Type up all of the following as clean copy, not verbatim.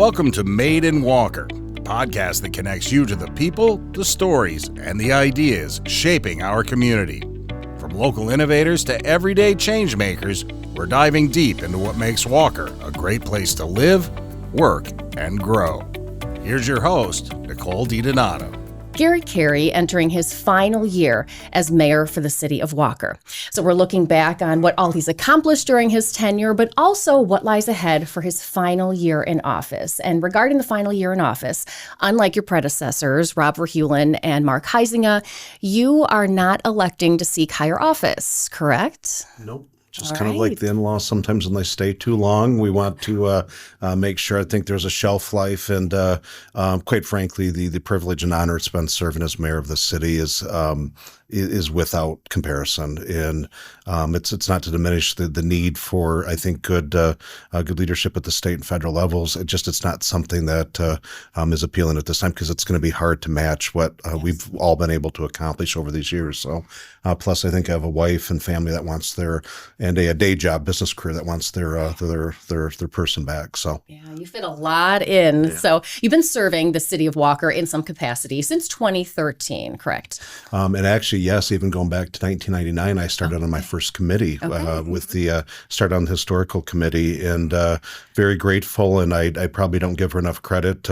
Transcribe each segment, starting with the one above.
Welcome to Made in Walker, the podcast that connects you to the people, the stories, and the ideas shaping our community. From local innovators to everyday change makers, we're diving deep into what makes Walker a great place to live, work, and grow. Here's your host, Nicole DiDonato. Gary Carey entering his final year as mayor for the city of Walker. So we're looking back on what all he's accomplished during his tenure, but also what lies ahead for his final year in office. And regarding the final year in office, unlike your predecessors, Rob Verheulen and Mark Huizinga, you are not electing to seek higher office, correct? Nope. Just kind of like the in-laws, sometimes when they stay too long, we want to make sure, I think there's a shelf life. And quite frankly, the privilege and honor it's been serving as mayor of the city is without comparison. And it's not to diminish the need for, I think, good leadership at the state and federal levels. It's not something that is appealing at this time, because it's going to be hard to match what we've all been able to accomplish over these years. So plus, I think I have a wife and family that wants and a day job, business career that wants their person back. So yeah, you fit a lot in. Yeah. So you've been serving the city of Walker in some capacity since 2013, correct? And actually, yes, even going back to 1999, I started on my first committee started on the historical committee, and very grateful. And I probably don't give her enough credit.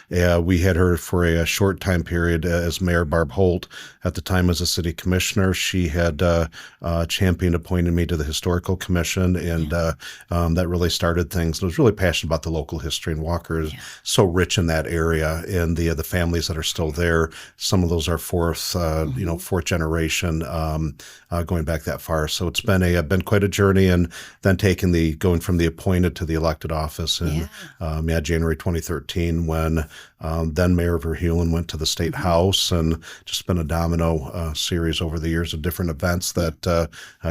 We had her for a short time period as Mayor Barb Holt at the time as a city commissioner. She had championed appointing me to the historical commission, and that really started things. I was really passionate about the local history, and Walker is so rich in that area, and the families that are still there. Some of those are fourth generation, going back that far. So it's been quite a journey, and then going from the appointed to the elected office in January 2013, when then Mayor Verheulen went to the State House, and just been a domino series over the years of different events that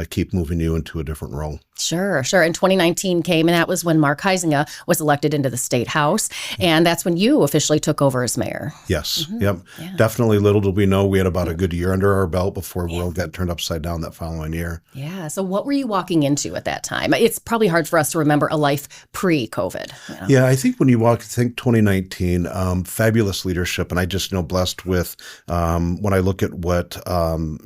keep moving you into a different role. Sure. And 2019 came, and that was when Mark Huizinga was elected into the State House, and that's when you officially took over as mayor. Yes. Mm-hmm. Yep. Yeah. Definitely. Little did we know, we had about a good year under our belt before the world got turned upside down that following year. Yeah. So what were you walking into at that time? It's probably hard for us to remember a life pre-COVID. Yeah. I think when you think 2019, fabulous leadership, and I just blessed with when I look at what Rob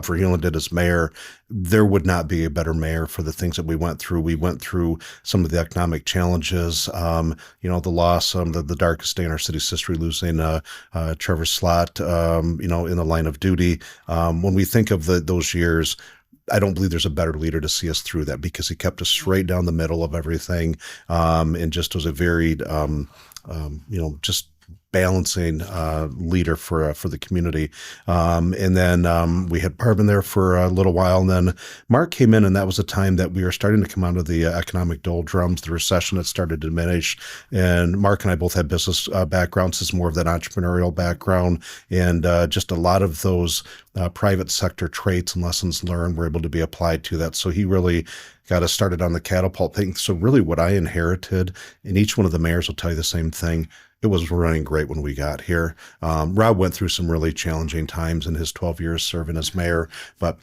Verheulen did as mayor. There would not be a better mayor for the things that we went through. We went through some of the economic challenges, the loss, the darkest day in our city's history, losing Trevor Slott, in the line of duty. When we think of those years, I don't believe there's a better leader to see us through that, because he kept us straight down the middle of everything, and just was a very, just balancing leader for the community. And then we had Barb in there for a little while, and then Mark came in, and that was a time that we were starting to come out of the economic doldrums. The recession had started to diminish, and Mark and I both had business backgrounds, as more of that entrepreneurial background, and just a lot of those private sector traits and lessons learned were able to be applied to that. So he really got us started on the catapult thing. So really what I inherited, and each one of the mayors will tell you the same thing, it was running great when we got here. Rob went through some really challenging times in his 12 years serving as mayor, but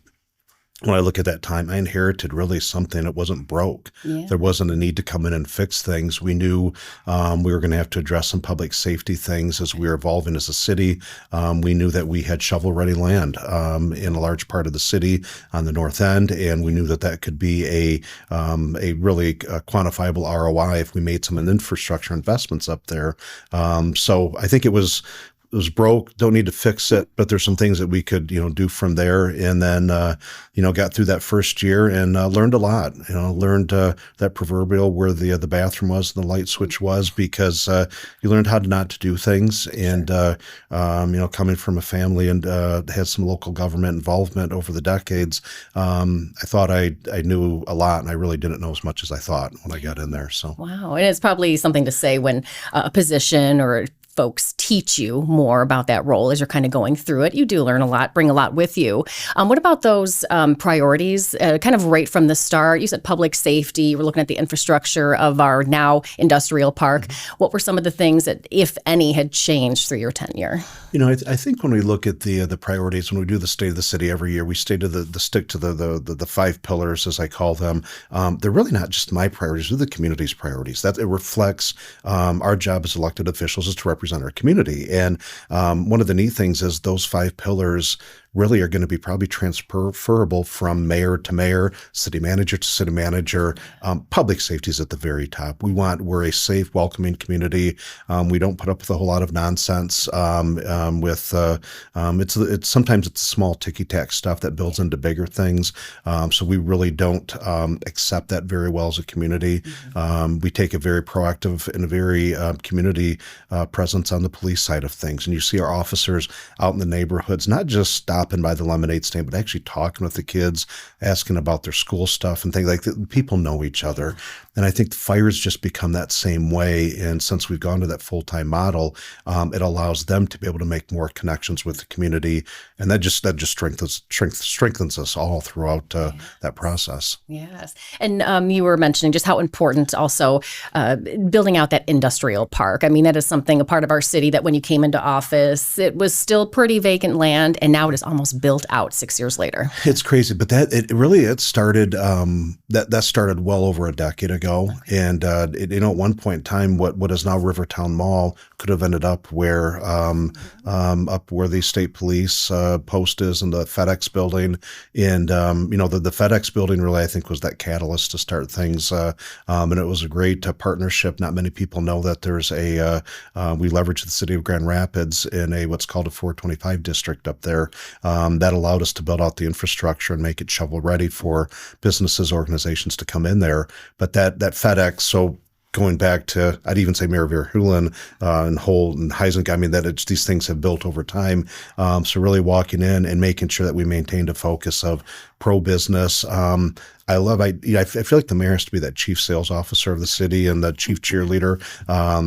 when I look at that time, I inherited really something that wasn't broke. Yeah. There wasn't a need to come in and fix things. We knew we were going to have to address some public safety things as we were evolving as a city. We knew that we had shovel-ready land in a large part of the city on the north end, and we knew that could be a really quantifiable ROI if we made some infrastructure investments up there. So I think it was broke, don't need to fix it, but there's some things that we could, do from there. And then, got through that first year and learned a lot, learned that proverbial where the bathroom was and the light switch was, because you learned how not to do things. And, coming from a family and had some local government involvement over the decades, I thought I knew a lot, and I really didn't know as much as I thought when I got in there. So wow. And it's probably something to say when a position or folks teach you more about that role as you're kind of going through it. You do learn a lot, bring a lot with you. What about those priorities, kind of right from the start? You said public safety. We're looking at the infrastructure of our now industrial park. What were some of the things that, if any, had changed through your tenure? I think when we look at the priorities, when we do the State of the City every year, we stick to the 5 pillars, as I call them. They're really not just my priorities; they're the community's priorities. That it reflects our job as elected officials is to represent our community. And one of the neat things is those 5 pillars really are going to be probably transferable from mayor to mayor, city manager to city manager. Public safety is at the very top. We're a safe, welcoming community. We don't put up with a whole lot of nonsense. It's sometimes it's small ticky-tack stuff that builds into bigger things. So we really don't accept that very well as a community. We take a very proactive and a very community presence on the police side of things. And you see our officers out in the neighborhoods, not just stopping by the lemonade stand, but actually talking with the kids, asking about their school stuff and things like that. People know each other. And I think fire's just become that same way. And since we've gone to that full-time model, it allows them to be able to make more connections with the community. And that just strengthens us all throughout that process. Yes. And you were mentioning just how important also building out that industrial park. I mean, that is something, a part of our city that when you came into office, it was still pretty vacant land, and now it is almost built out 6 years later. It's crazy, but it started that started well over a decade ago. And at one point in time, what is now Rivertown Mall could have ended up where the state police post is in the FedEx building. And the FedEx building really, I think, was that catalyst to start things. And it was a great partnership. Not many people know that there's we leveraged the city of Grand Rapids in what's called a 425 district up there. That allowed us to build out the infrastructure and make it shovel ready for businesses, organizations to come in there. But that FedEx, so going back to, I'd even say Mayor Verheulen and Holt and Heising, I mean, these things have built over time. So really walking in and making sure that we maintained a focus of pro-business. I feel like the mayor has to be that chief sales officer of the city and the chief cheerleader.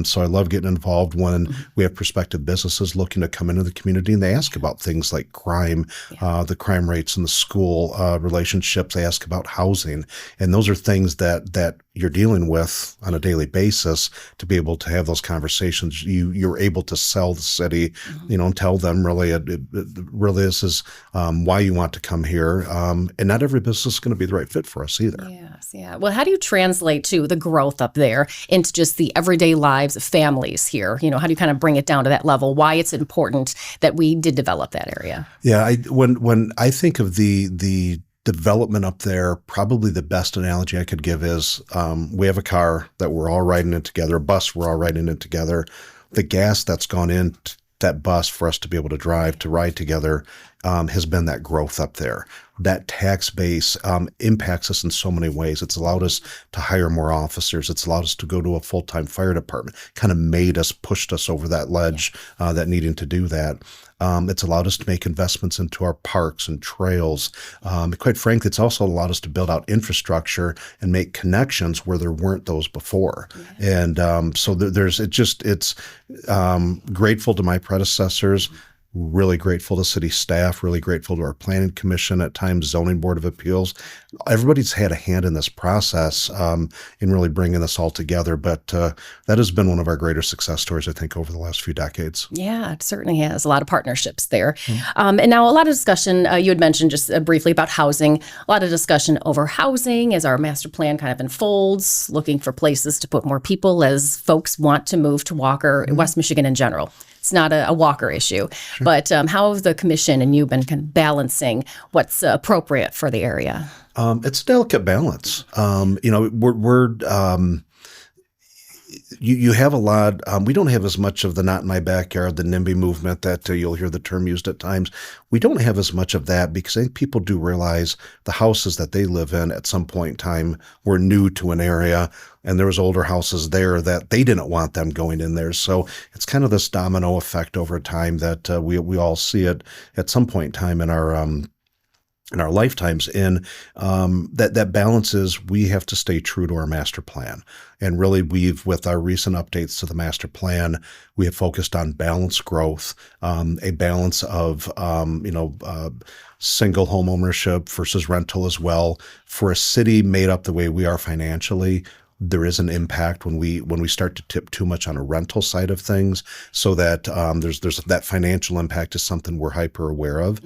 So I love getting involved when we have prospective businesses looking to come into the community, and they ask about things like crime, the crime rates in the school, relationships. They ask about housing. And those are things that you're dealing with on a daily basis. To be able to have those conversations, you're able to sell the city, and tell them really this is why you want to come here. And not every business is going to be the right fit for us either. Yes, yeah. Well, how do you translate to the growth up there into just the everyday lives of families here? How do you kind of bring it down to that level? Why it's important that we did develop that area? Yeah, when I think of the development up there, probably the best analogy I could give is we have a car that we're all riding in together, a bus we're all riding in together. The gas that's gone in that bus for us to be able to ride together has been that growth up there. That tax base impacts us in so many ways. It's allowed us to hire more officers. It's allowed us to go to a full-time fire department, kind of pushed us over that ledge, that needing to do that. It's allowed us to make investments into our parks and trails. Quite frankly, it's also allowed us to build out infrastructure and make connections where there weren't those before. Yeah. And so it's grateful to my predecessors. Really grateful to city staff, really grateful to our planning commission, at times zoning board of appeals. Everybody's had a hand in this process in really bringing this all together. But that has been one of our greater success stories, I think, over the last few decades. Yeah, it certainly has. A lot of partnerships there. And now a lot of discussion, you had mentioned just briefly about housing, a lot of discussion over housing as our master plan kind of unfolds, looking for places to put more people as folks want to move to Walker, West Michigan in general. It's not a Walker issue, but how have the commission and you've been kind of balancing what's appropriate for the area? It's a delicate balance. You have a lot. We don't have as much of the not in my backyard, the NIMBY movement that you'll hear the term used at times. We don't have as much of that because I think people do realize the houses that they live in at some point in time were new to an area, and there was older houses there that they didn't want them going in there. So it's kind of this domino effect over time that we all see it at some point in time in our in our lifetimes. And that balance is we have to stay true to our master plan. And really, with our recent updates to the master plan, we have focused on balanced growth, a balance of, single home ownership versus rental as well. For a city made up the way we are financially, there is an impact when we start to tip too much on a rental side of things, so that there's that financial impact is something we're hyper aware of.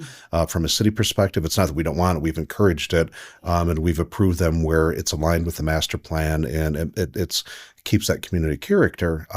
From a city perspective, it's not that we don't want it; we've encouraged it, and we've approved them where it's aligned with the master plan, and it keeps that community character.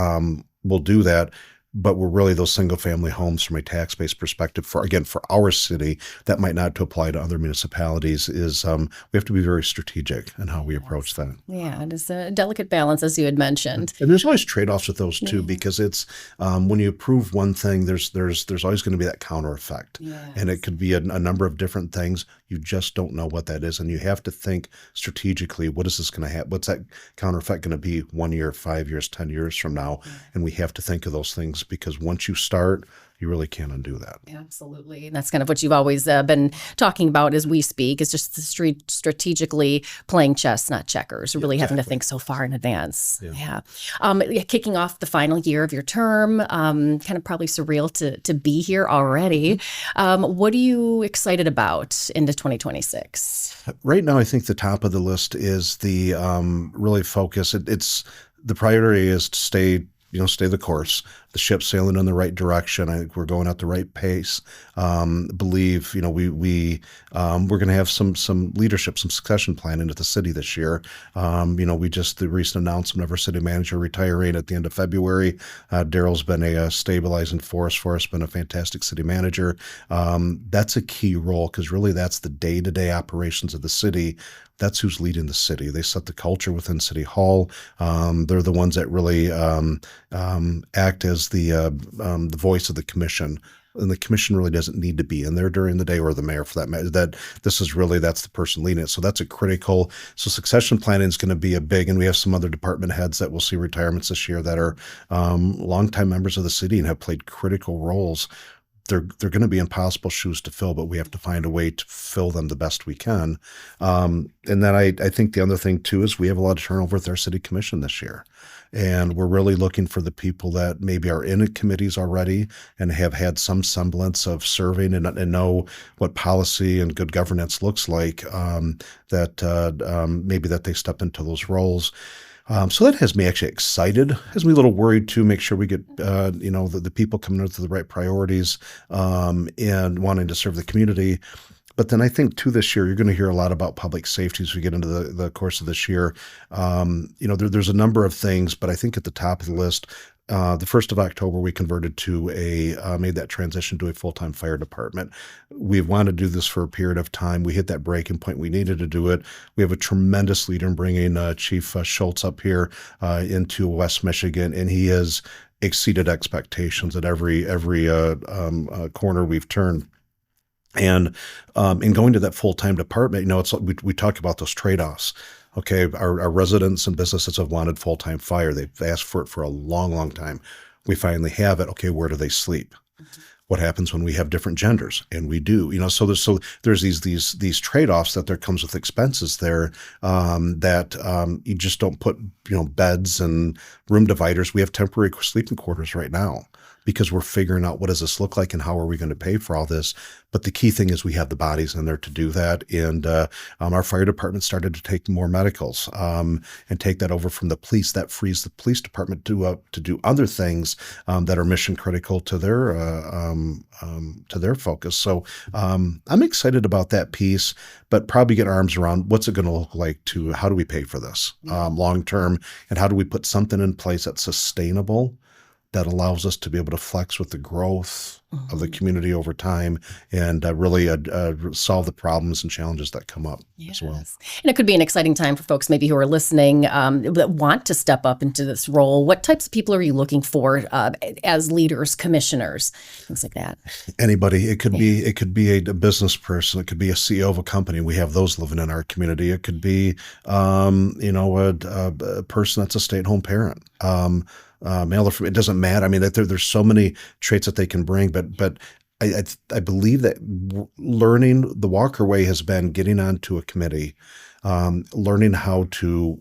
We'll do that. But we're really those single family homes from a tax-based perspective for our city that might not apply to other municipalities is we have to be very strategic in how we approach that. Yeah, it is a delicate balance, as you had mentioned. And there's always trade-offs with those too, because it's when you approve one thing, there's always going to be that counter effect. Yes. And it could be a number of different things. You just don't know what that is. And you have to think strategically, what is this going to happen? What's that counter effect going to be 1 year, 5 years, 10 years from now? Yeah. And we have to think of those things, because once you start, you really can't undo that. Absolutely. And that's kind of what you've always been talking about as we speak, is just strategically playing chess, not checkers, really having to think so far in advance. Yeah. Kicking off the final year of your term, kind of probably surreal to be here already. What are you excited about into 2026? Right now, I think the top of the list is the really focus. It's the priority is to stay the course. The ship's sailing in the right direction. I think we're going at the right pace. Believe, we're going to have some leadership, some succession planning at the city this year. The recent announcement of our city manager retiring at the end of February. Daryl's been a stabilizing force for us, been a fantastic city manager. That's a key role, because really that's the day-to-day operations of the city. That's who's leading the city. They set the culture within City Hall. They're the ones that really act as the voice of the commission. And the commission really doesn't need to be in there during the day, or the mayor for that matter. That's the person leading it. So that's a critical. So succession planning is going to be a big, and we have some other department heads that will see retirements this year that are longtime members of the city and have played critical roles. They're going to be impossible shoes to fill, but we have to find a way to fill them the best we can. And then I think the other thing too is we have a lot of turnover with our city commission this year. And we're really looking for the people that maybe are in committees already and have had some semblance of serving and know what policy and good governance looks like, maybe that they step into those roles. So that has me actually excited, has me a little worried too, make sure we get, the people coming into the right priorities and wanting to serve the community. But then I think too this year, you're going to hear a lot about public safety as we get into the course of this year. There's a number of things, but I think at the top of the list, the 1st of October, we converted to made that transition to a full-time fire department. We've wanted to do this for a period of time. We hit that breaking point. We needed to do it. We have a tremendous leader in bringing Chief Schultz up here into West Michigan, and he has exceeded expectations at every corner we've turned. And in going to that full-time department, we talk about those trade-offs. Okay, our residents and businesses have wanted full-time fire. They've asked for it for a long, long time. We finally have it. Okay, where do they sleep? Mm-hmm. What happens when we have different genders? And we do. So there's these trade-offs that there comes with expenses there that you just don't put beds and room dividers. We have temporary sleeping quarters right now, because we're figuring out what does this look like and how are we going to pay for all this. But the key thing is we have the bodies in there to do that. And our fire department started to take more medicals and take that over from the police. That frees the police department to do other things that are mission critical to their focus. So I'm excited about that piece, but probably get arms around what's it going to look like to how do we pay for this long term, and how do we put something in place that's sustainable, that allows us to be able to flex with the growth of the community over time and really solve the problems and challenges that come up as well. And it could be an exciting time for folks maybe who are listening that want to step up into this role. What types of people are you looking for as leaders, commissioners, things like that? Anybody. It could be a business person. It could be a CEO of a company. We have those living in our community. It could be a person that's a stay-at-home parent. Male or female, it doesn't matter. I mean, there's so many traits that they can bring, but I believe that learning the Walker way has been getting onto a committee, learning how to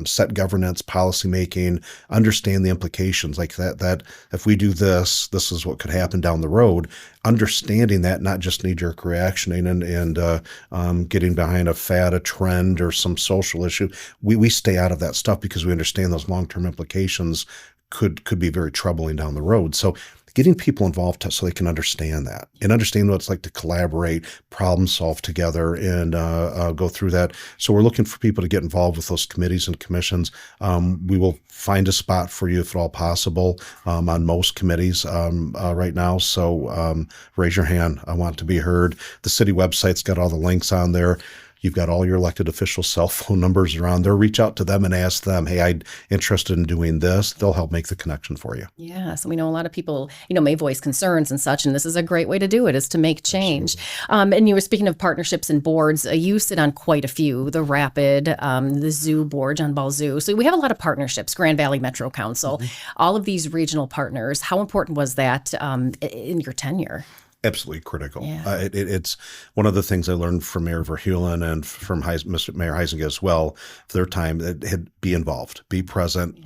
set governance, policy making, understand the implications like that if we do this is what could happen down the road. Understanding that, not just knee-jerk reactioning and getting behind a fad, a trend, or some social issue. We stay out of that stuff because we understand those long-term implications could be very troubling down the road. So getting people involved so they can understand that and understand what it's like to collaborate, problem solve together, and go through that. So we're looking for people to get involved with those committees and commissions. We will find a spot for you if at all possible on most committees right now. So raise your hand. I want to be heard. The city website's got all the links on there. You've got all your elected officials' cell phone numbers around there. Reach out to them and ask them, hey, I'm interested in doing this. They'll help make the connection for you. Yeah. So we know a lot of people, may voice concerns and such, and this is a great way to do it, is to make change. And you were speaking of partnerships and boards. You sit on quite a few, the Rapid, the Zoo board, John Ball Zoo. So we have a lot of partnerships, Grand Valley Metro Council, all of these regional partners. How important was that in your tenure? Absolutely critical. Yeah. It's one of the things I learned from Mayor Verheulen and from Mr. Mayor Heisinger as well. For their time, be involved, be present.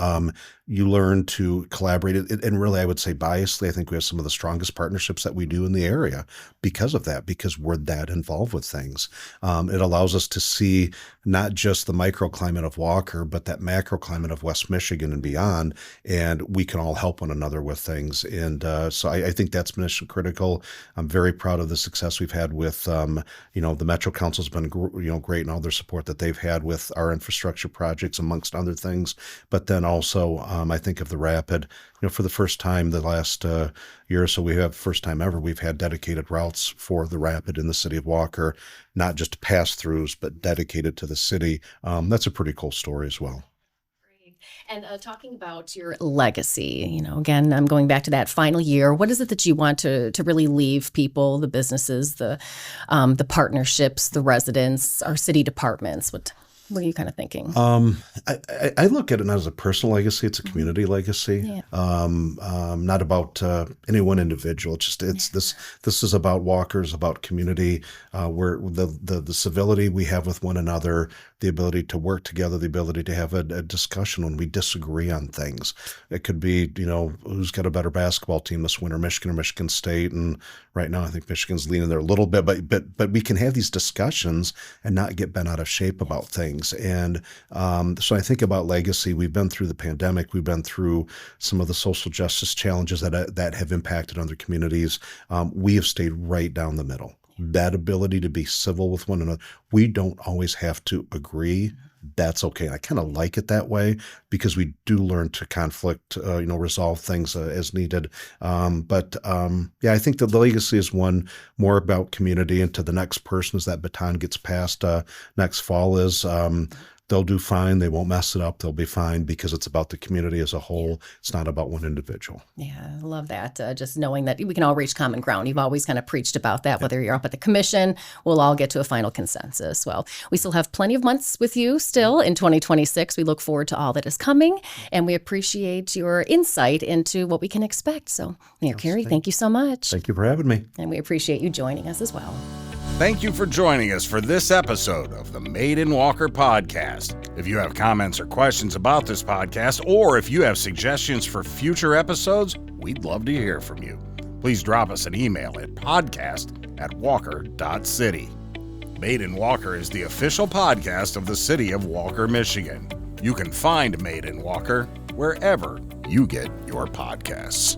You learn to collaborate. And really, I would say biasly, I think we have some of the strongest partnerships that we do in the area because of that, because we're that involved with things. It allows us to see not just the microclimate of Walker, but that macroclimate of West Michigan and beyond. And we can all help one another with things. And so I think that's mission critical. I'm very proud of the success we've had with, the Metro Council's been, great in all their support that they've had with our infrastructure projects, amongst other things. But then also, I think of the Rapid, for the first time the last year or so, first time ever, we've had dedicated routes for the Rapid in the city of Walker, not just pass-throughs, but dedicated to the city. That's a pretty cool story as well. And talking about your legacy, again, I'm going back to that final year. What is it that you want to really leave people, the businesses, the partnerships, the residents, our city departments? What are you kind of thinking? I look at it not as a personal legacy; it's a community legacy. Yeah. Not about any one individual. This is about Walkers, about community, where the civility we have with one another, the ability to work together, the ability to have a discussion when we disagree on things. It could be, who's got a better basketball team this winter, Michigan or Michigan State, and right now I think Michigan's leaning there a little bit, but we can have these discussions and not get bent out of shape about things. And so I think about legacy. We've been through the pandemic. We've been through some of the social justice challenges that have impacted other communities. We have stayed right down the middle. That ability to be civil with one another. We don't always have to agree. That's okay. I kind of like it that way because we do learn to conflict, resolve things as needed. I think that the legacy is one more about community, and to the next person as that baton gets passed next fall is they'll do fine. They won't mess it up. They'll be fine because it's about the community as a whole. It's not about one individual. Yeah, I love that. Just knowing that we can all reach common ground. You've always kind of preached about that, whether you're up at the commission, we'll all get to a final consensus. Well, we still have plenty of months with you still in 2026. We look forward to all that is coming, and we appreciate your insight into what we can expect. So, Mayor Carey, thank you so much. Thank you for having me. And we appreciate you joining us as well. Thank you for joining us for this episode of the Made in Walker podcast. If you have comments or questions about this podcast, or if you have suggestions for future episodes, we'd love to hear from you. Please drop us an email at podcast@walker.city. Made in Walker is the official podcast of the city of Walker, Michigan. You can find Made in Walker wherever you get your podcasts.